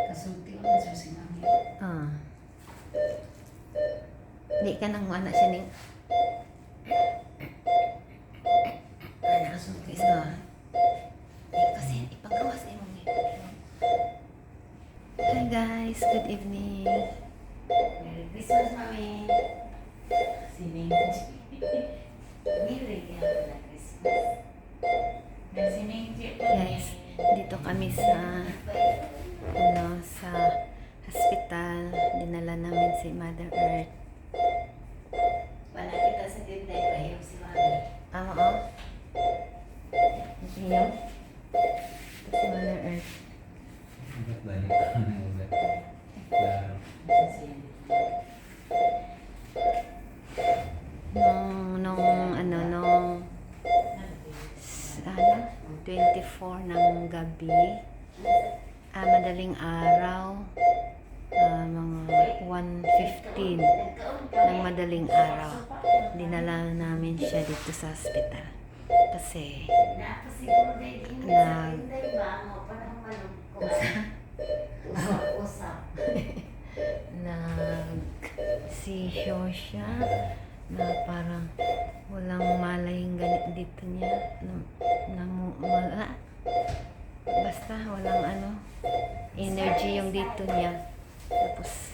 Kasulti ko sa sinami. Ah. Di ka nang anak siya ni... Anak, Kasulti gusto. Kasi ipagawa sa imong eh. Hi guys, good evening. Merry Christmas, Mami. Sining. Merry Christmas. Merry Sining. Guys, dito kami sa sa hospital. Dinala namin si Mother Earth. Wala kita sa tinday pa yung si Mami. Oo. Iyo. Ito si Mother Earth. Nung 24 ng gabi, madaling araw, mga 1:15 ng madaling araw, dinala namin siya dito sa hospital. Kasi, nag-seizure siya na parang walang malayang ganit dito niya basta walang energy yung dito niya. Tapos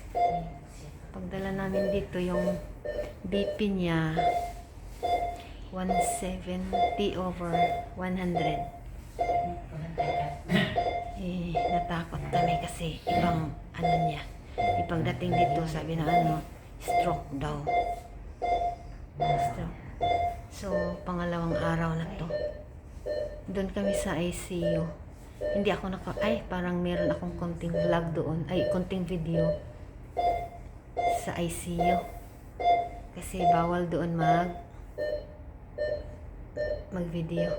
pagdala namin dito, yung BP niya 170/100. Natakot kami kasi ibang niya, ipagdating dito sabi na stroke daw. Stroke. So pangalawang araw na to, doon kami sa ICU. Hindi ako parang meron akong konting vlog doon, konting video sa ICU. Kasi bawal doon mag-video.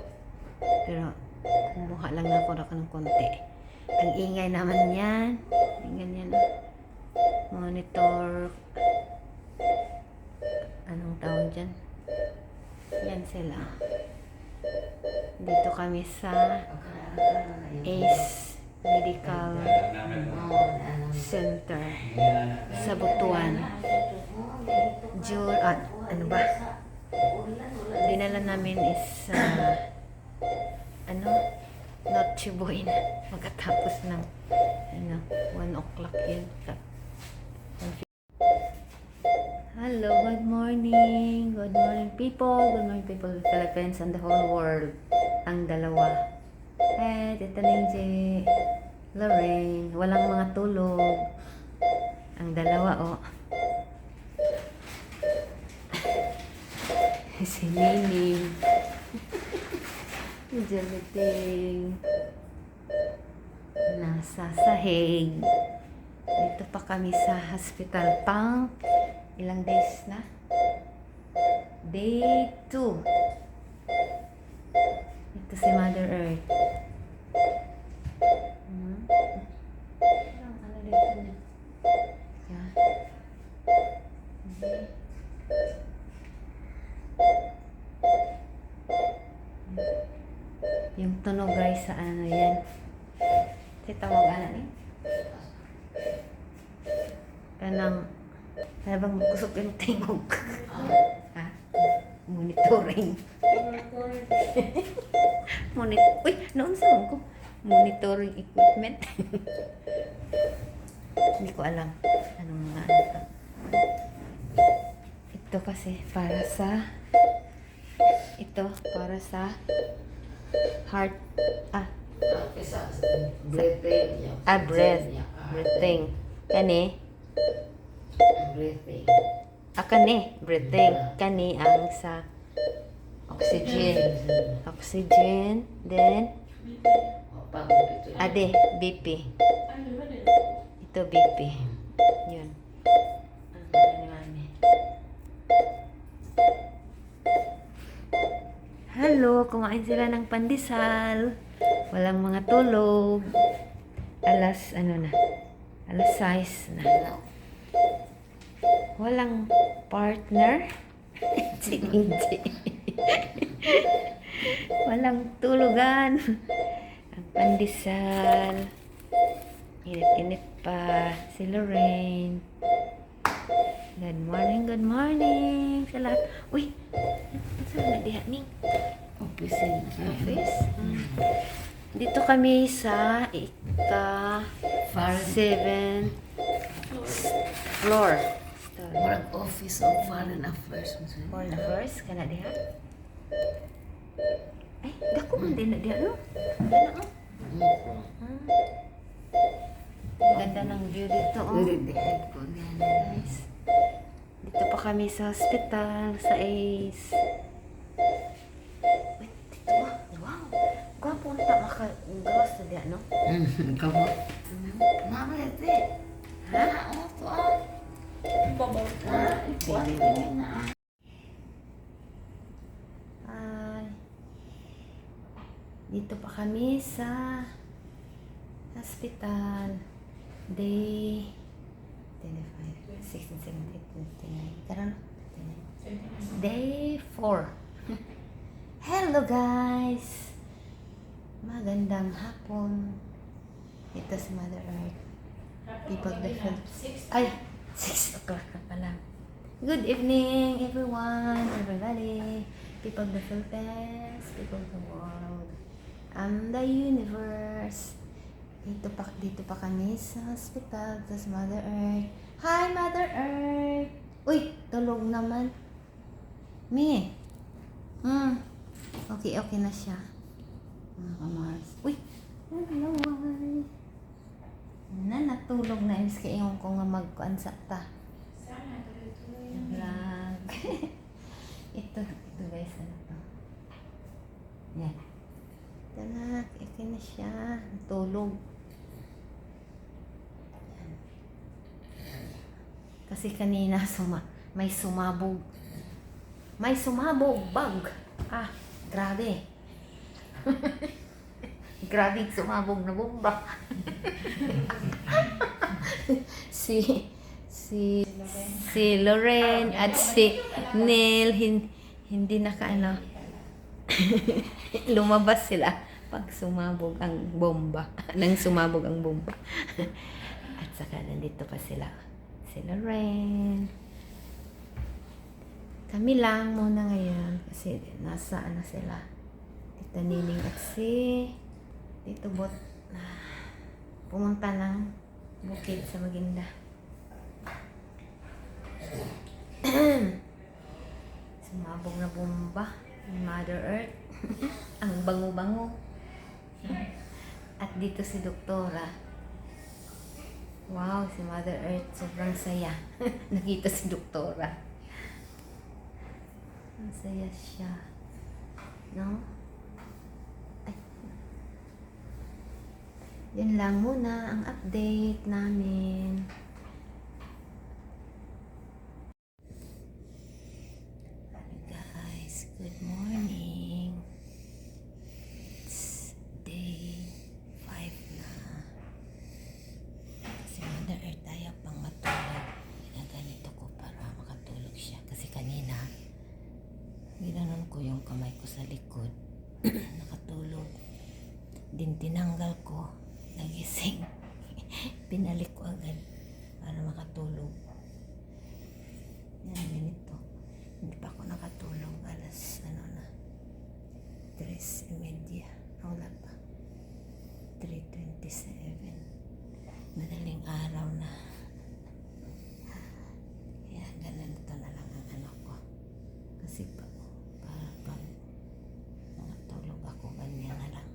Pero kumuha lang ako ng konti. Ang ingay naman yan. Ganyan. Monitor. Anong tawag dyan? Yan sila. Dito kami sa ACE Medical Center sa Butuan. Ano ba? Dinala namin is Noche Buena. Magkatapos ng 1 o'clock yun. Hello, good morning. Good morning people. Good morning people of the Philippines and the whole world. Ang dalawa. Tita Ningji, Lorraine. Walang mga tulog. Ang dalawa, si Nini. Jaliting. Nasa sahig. Dito pa kami sa hospital pang ilang days na? Day 2. Ito si Mother Earth. Ano dito niya? Yan. Yung tunog guys sa yan. Tawag ni? Kanang habang kusog yung tingog. Monitoring. Uy, noon sa ko. Monitoring equipment. Hindi ko alam anong mga to. Ito kasi para sa heart breathing. Breathing. Kani ang sa oxygen, then BP. Ito BP. Yun. Hello, kumain sila ng pandesal. Walang mga tulog. Alas 6 na. Walang partner. Si Ninji. Wala walang tulugan. Ang pandesal. Init-init pa. Si Lorraine. Good morning, good morning. Sa lahat. Uy! Saan na diha ning? Office. Dito kami sa Far. 7th floor. Murag office of foreign affairs. For the first, kana diha. Ay, dako man din na diha, no? Ganda, oh. Ganda ng view dito, oh. Guys. Dito pa kami sa hospital, sa ACE. Wait, dito ba? Wow! Gwapo na makagawas na diya, no? Kamu. Mama ito. Ha? Ano to? Babaw ka. Ay. Dito pa kami sa hospital. Day 25, 16, 17, 29. Karon? Day 4. Hello guys! Magandang hapon. Ito si Mother Earth. People the Philippines. Ay! 6 o'clock na pala. Good evening everyone, everybody. People of the Philippines, people of the world, and the universe. Dito pa kami sa hospital. Tapos Mother Earth. Hi Mother Earth! Uy! Tulog naman. Mi! Okay na siya. Mga kamars. Uy! Hello! Natulog na yun. Kaya yung ko nga magkuansa ta. Vlog. ito guys. Ano to? Yan. Ito na. Okay na siya. Tulog. Yan. Kasi kanina may sumabog. May sumabog. Bug. Ah, grabe. Grabe sumabog na bomba. si Lorraine at si Neil hindi nakaano. Lumabas sila pag sumabog ang bomba. Nang sumabog ang bomba. At saka nandito pa sila. Si Lorraine. Kami lang muna ngayon kasi nasa sila. Tita Nining at si Tito Bot. Pumunta ng bukid sa Maginda. Sumabog na bomba. Mother Earth. Ang bango-bango. At dito si Doktora. Wow, si Mother Earth sobrang saya. Nakita si Doktora. Ang saya siya. No? Ay. Yun lang muna ang update namin. Guys, good morning. It's day 5 na. Kasi Mother Earth ayaw pang matulog. Ginaganito ko para makatulog siya. Kasi kanina, ginanon ko yung kamay ko sa likod. Nakatulog. Din tinanggal ko. Nagising. Pinalik ko agad para makatulog. Yan, ganito. Hindi pa ako nakatulog. Alas, 3:30. Wala pa. 3:27. Madaling araw na. Kaya ganito na lang ang ano ko. Kasi pag nakatulog ako, ganyan na lang.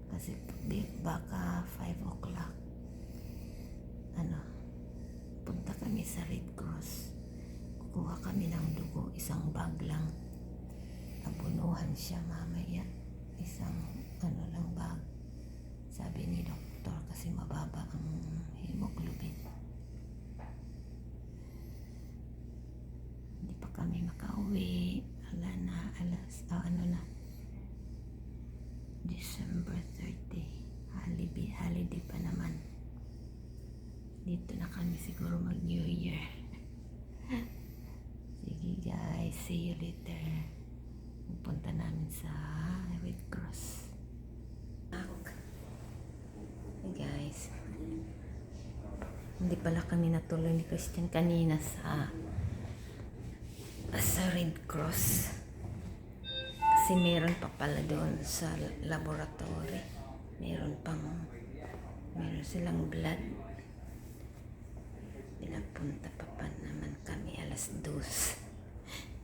Kasi baka 5 o'clock punta kami sa Red Cross, kukuha kami ng dugo, isang bag lang, abunuhan siya mamaya, isang lang bag, sabi ni doktor, kasi mababa ang hemoglobin. Hindi pa kami makauwi. Wala na, December 30. Holiday pa naman. Dito na kami siguro mag New Year. Sige guys, see you later. Pupunta namin sa Hindi pala kami natuloy ni Christian kanina sa Red Cross. Kasi meron pa pala doon sa laboratory. Meron silang blood. Pinapunta pa naman kami alas 2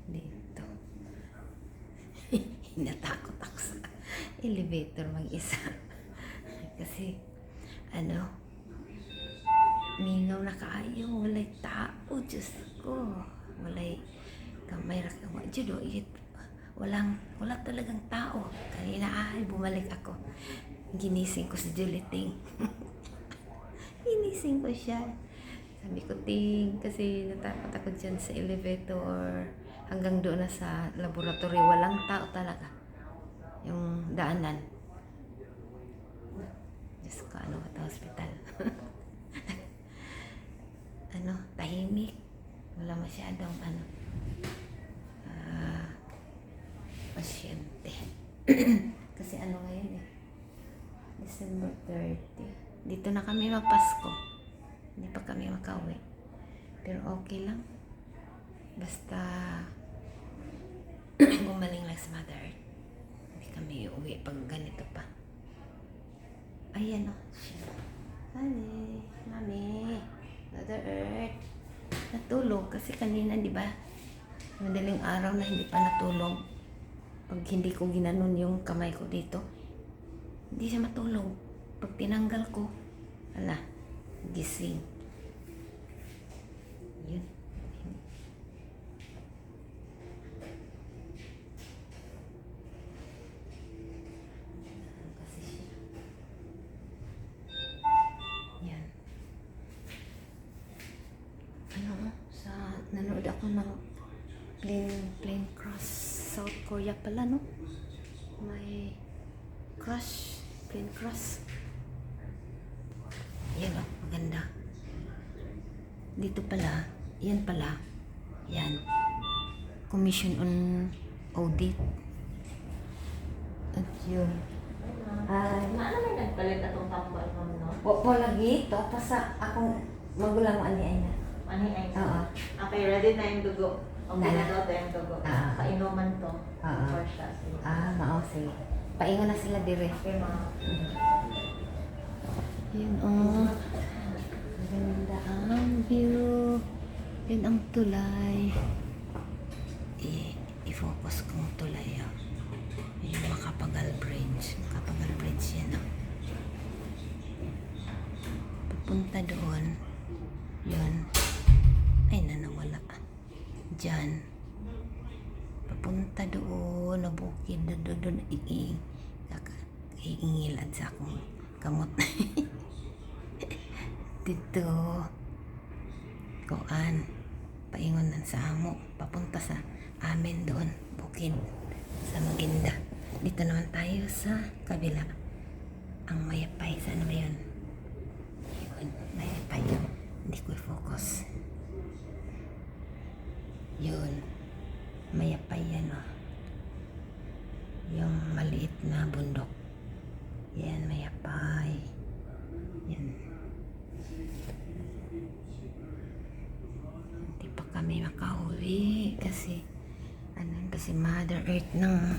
dito. Natakot ako sa elevator mag-isa. Kasi mingaw na kaayo, walay tao, Diyos ko. Walay kamay rakawa. Diyo, wala talagang tao. Kanina bumalik ako. Ginising ko si Juliting. Ginising ko siya. Sabi ko, Ting, kasi natakot ako dyan sa elevator. Hanggang doon na sa laboratory, walang tao talaga. Yung daanan. Diyos ko, sa hospital. Tahimik. Wala masyadong pasyente. Kasi ngayon December 30. Dito na kami magpasko. Hindi pa kami makauwi. Pero okay lang. Basta gumaling lang sa Mother Earth. Hindi kami uwi pag ganito pa. Ayan siya. Honey, Mami, Mother Earth. Natulog kasi kanina, di ba? Madaling araw na hindi pa natulog. Pag hindi ko ginanon yung kamay ko dito, hindi siya matulog. Pag tinanggal ko, gising. Yun. Kasi siya. Yan. Nanood ako ng plane crash South Korea pala, no? May plane crash. Yan maganda. Dito pala, yan. Commission on Audit. At yun. Ano may nagpalit atong tambal mo, no? Opo lagi. Ito pa sa akong magulang mo ani na. Ani ay. Oo. Okay, ready na yung dugo. Okay na daw yung dugo. Ah. Painuman to. Oo. For siya. Mao sige. Paingon na sila dire. Okay, ma. Yun ganda ang view. Yun ang tulay. I-focus kong tulay. Yung Makapagal Bridge. Makapagal Bridge yan. Papunta doon. Yun. Ay, nanawala. Diyan. Papunta doon. Nabukid doon. Iingilad sa akong kamot. Dito. Kuan. Paingon na sa amo. Papunta sa amin doon. Bukid. Sa Maginda. Dito naman tayo sa kabila. Ang Mayapay. Saan ba yun? Yun. Mayapay. Hindi ko i-focus. Yun. Mayapay yan, Yung maliit na bundok. Yan, Mayapay. Yan. Hindi pa kami makauwi kasi kasi Mother Earth ng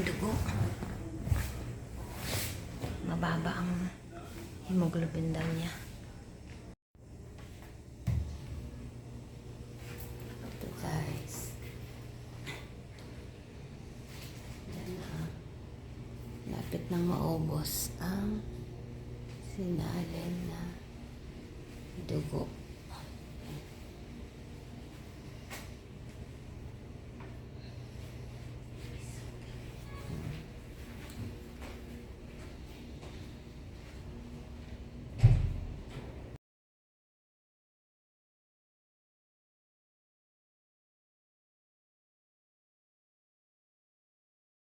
dugo. Mababa ang hemoglobin daw niya. Ito guys. Yan lapit nang maubos ang sinalin na dugo.